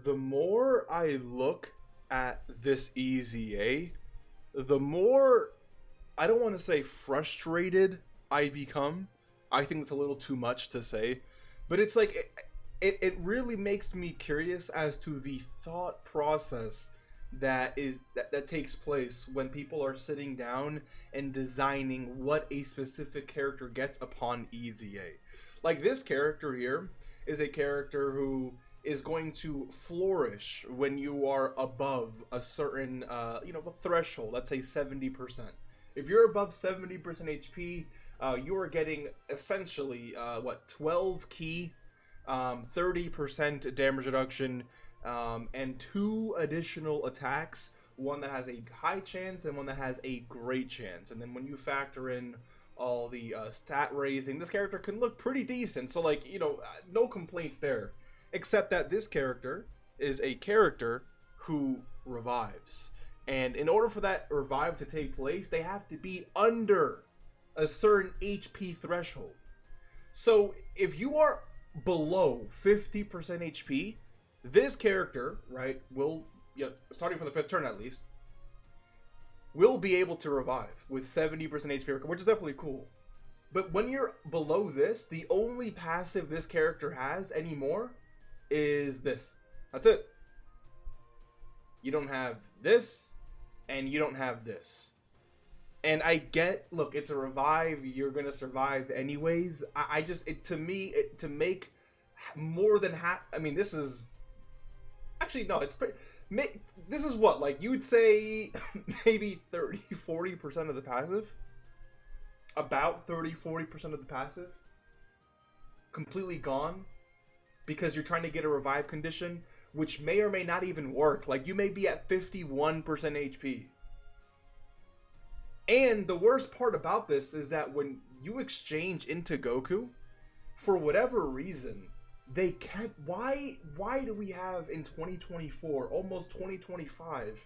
The more I look at this EZA, the more, I don't want to say frustrated I become. I think it's a little too much to say, but it's like it really makes me curious as to the thought process that takes place when people are sitting down and designing what a specific character gets upon EZA. Like, this character here is a character who is going to flourish when you are above a certain a threshold, let's say 70%. If you're above 70% HP, you are getting essentially 12 key, 30% damage reduction, and 2 additional attacks, one that has a high chance and one that has a great chance. And then when you factor in all the stat raising, this character can look pretty decent. So, like, no complaints there, except that this character is a character who revives, and in order for that revive to take place, they have to be under a certain HP threshold. So if you are below 50% HP, this character, right, will, starting from the 5th turn at least, will be able to revive with 70% HP, which is definitely cool. But when you're below this, the only passive this character has anymore is this. That's it. You don't have this, and you don't have this. And I get, look, it's a revive, you're gonna survive anyways. To make more than half, I mean, this is, actually, no, it's pretty, this is what, like, you would say maybe 30-40% of the passive? About 30-40% of the passive? Completely gone? Because you're trying to get a revive condition, which may or may not even work. Like, you may be at 51% HP. And the worst part about this is that when you exchange into Goku, for whatever reason, they kept, why do we have in 2024, almost 2025,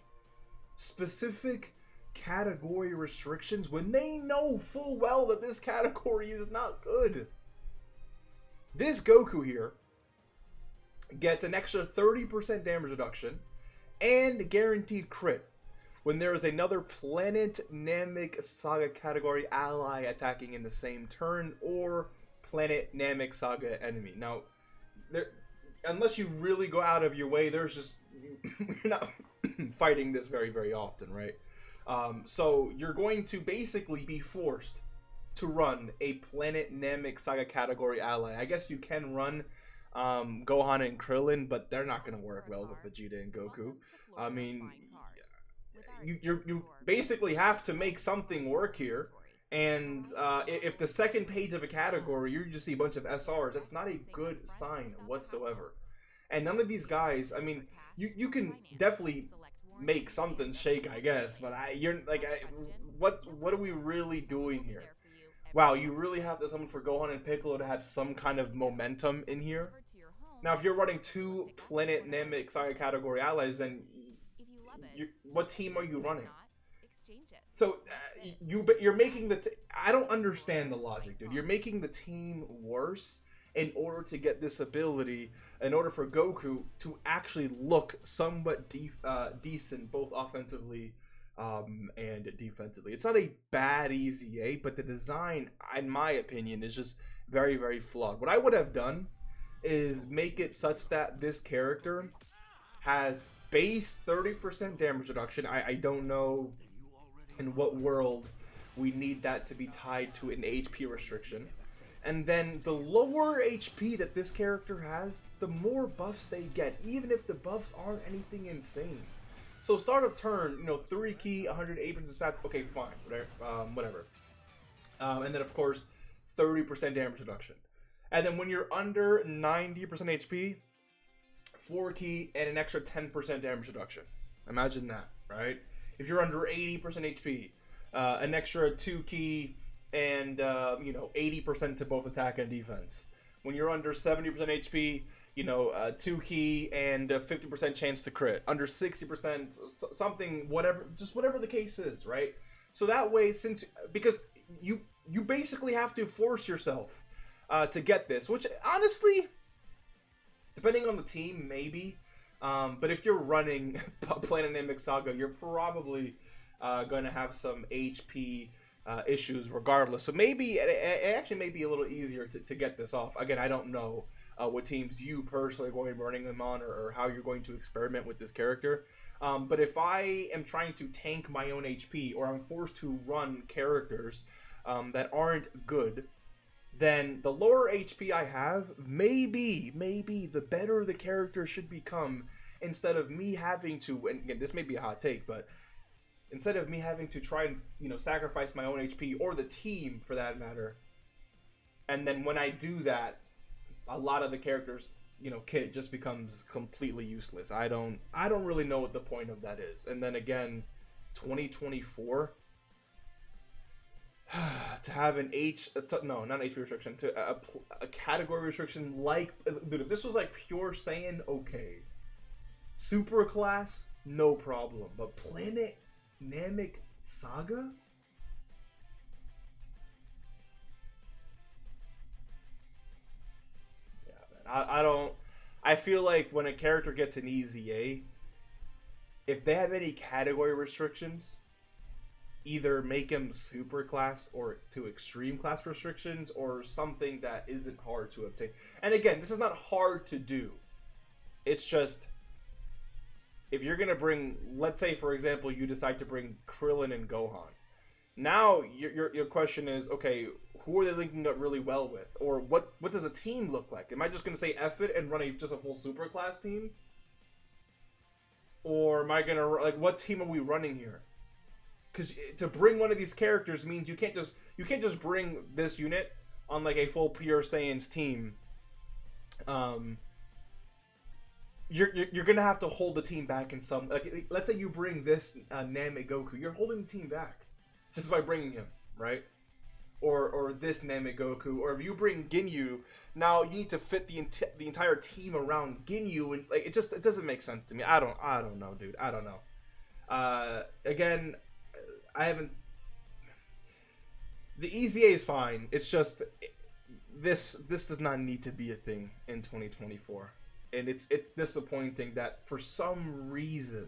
specific category restrictions when they know full well that this category is not good? This Goku here gets an extra 30% damage reduction and guaranteed crit when there is another Planet Namek Saga category ally attacking in the same turn, or Planet Namek Saga enemy. Now, unless you really go out of your way, you're not fighting this very, very often, right? So you're going to basically be forced to run a Planet Namek Saga category ally. I guess you can run Gohan and Krillin, but they're not going to work well with Vegeta and Goku. I mean, you basically have to make something work here. And if the second page of a category, you just see a bunch of SRs, that's not a good sign whatsoever. And none of these guys, I mean, you can definitely make something shake, I guess, but what are we really doing here? Wow, you really have to summon for Gohan and Piccolo to have some kind of momentum in here. Now, if you're running 2 Planet Namek Saga category allies, then what team are you running? So you're making I don't understand the logic, dude. You're making the team worse in order to get this ability, in order for Goku to actually look somewhat decent, both offensively and defensively. It's not a bad EZA, but the design, in my opinion, is just very, very flawed. What I would have done is make it such that this character has base 30% damage reduction. I don't know in what world we need that to be tied to an HP restriction. And then the lower HP that this character has, the more buffs they get, even if the buffs aren't anything insane. So start of turn, 3 key, 108% stats, okay, fine, whatever. And then, of course, 30% damage reduction. And then when you're under 90% HP, 4 key and an extra 10% damage reduction. Imagine that, right? If you're under 80% HP, an extra 2 key and 80% to both attack and defense. When you're under 70% HP, 2 key and 50% chance to crit. Under 60%, something, whatever the case is, right? So that way, because you basically have to force yourself to get this, which honestly, depending on the team, maybe. But if you're running Planetamic Saga, you're probably going to have some HP issues regardless. So maybe it actually may be a little easier to get this off. Again, I don't know what teams you personally are going to be running them on, or how you're going to experiment with this character. But if I am trying to tank my own HP, or I'm forced to run characters that aren't good, then the lower HP I have, maybe the better the character should become, instead of me having to, and again, this may be a hot take, but instead of me having to try and, sacrifice my own HP, or the team for that matter, and then when I do that, a lot of the characters, kit just becomes completely useless. I don't really know what the point of that is. And then again, 2024, to have an not an HP restriction, to a category restriction, like, dude, if this was like pure Saiyan, okay, super class, no problem, but Planetamic Saga? I feel like when a character gets an easy A, if they have any category restrictions, either make him super class or to extreme class restrictions, or something that isn't hard to obtain. And again, this is not hard to do. It's just, if you're going to bring, let's say for example, you decide to bring Krillin and Gohan. Now your question is, okay, who are they linking up really well with? Or what does a team look like? Am I just going to say F it and run just a full super class team? Or am I going to, like, what team are we running here? Because to bring one of these characters means you can't just bring this unit on like a full pure Saiyans team. You're gonna have to hold the team back in some, like, let's say you bring this Namek Goku, you're holding the team back just by bringing him, right? Or this Namek Goku, or if you bring Ginyu, now you need to fit the entire team around Ginyu, and it's like, it doesn't make sense to me. I don't know, dude. I don't know. Again, I haven't. The easy A is fine. It's just this does not need to be a thing in 2024, and it's disappointing that for some reason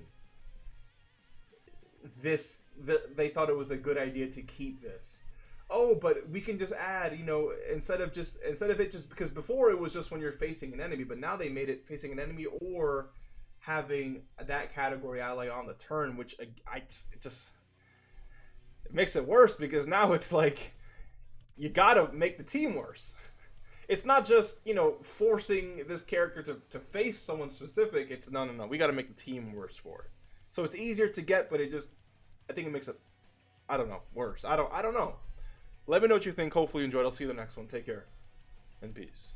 they thought it was a good idea to keep this. Oh, but we can just add, instead of it just, because before it was just when you're facing an enemy, but now they made it facing an enemy or having that category ally on the turn, which it makes it worse, because now it's like you gotta make the team worse. It's not just, forcing this character to face someone specific. It's no, we gotta make the team worse for it. So it's easier to get, but I think it makes it, I don't know, worse. I don't know. Let me know what you think. Hopefully you enjoyed. I'll see you in the next one. Take care and peace.